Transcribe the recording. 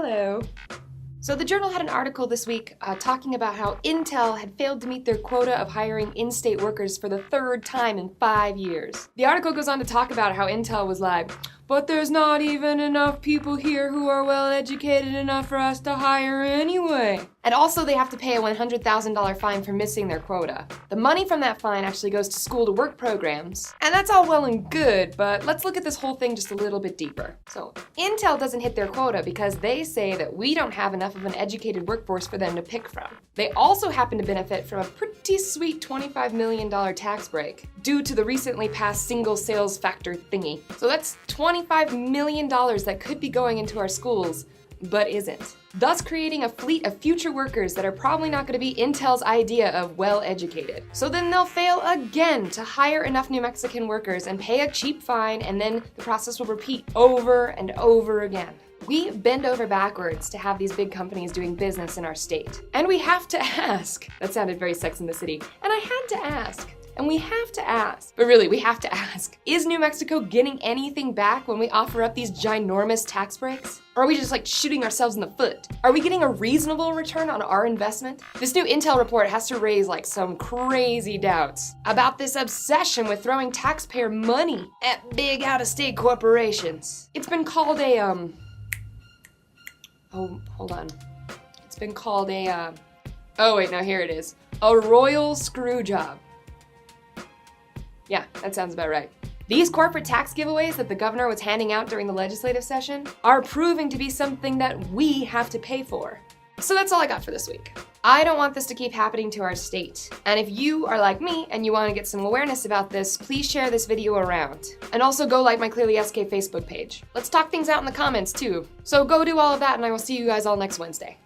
Hello. So the Journal had an article this week talking about how Intel had failed to meet their quota of hiring in-state workers for the third time in 5 years. The article goes on to talk about how Intel was like, but there's not even enough people here who are well educated enough for us to hire anyway. And also they have to pay a $100,000 fine for missing their quota. The money from that fine actually goes to school-to-work programs. And that's all well and good, but let's look at this whole thing just a little bit deeper. So Intel doesn't hit their quota because they say that we don't have enough of an educated workforce for them to pick from. They also happen to benefit from a pretty sweet $25 million tax break due to the recently passed single sales factor thingy. So that's $25 million that could be going into our schools, but isn't. Thus creating a fleet of future workers that are probably not going to be Intel's idea of well-educated. So then they'll fail again to hire enough New Mexican workers and pay a cheap fine, and then the process will repeat over and over again. We bend over backwards to have these big companies doing business in our state. And we have to ask. That sounded very Sex and the City. And I had to ask. And we have to ask, but really we have to ask, is New Mexico getting anything back when we offer up these ginormous tax breaks? Or are we just like shooting ourselves in the foot? Are we getting a reasonable return on our investment? This new Intel report has to raise like some crazy doubts about this obsession with throwing taxpayer money at big out-of-state corporations. It's been called a, oh, hold on. It's been called a, oh wait, now here it is. A royal screw job. Yeah, that sounds about right. These corporate tax giveaways that the governor was handing out during the legislative session are proving to be something that we have to pay for. So that's all I got for this week. I don't want this to keep happening to our state. And if you are like me and you want to get some awareness about this, please share this video around. And also go like my ClearlySK Facebook page. Let's talk things out in the comments too. So go do all of that and I will see you guys all next Wednesday.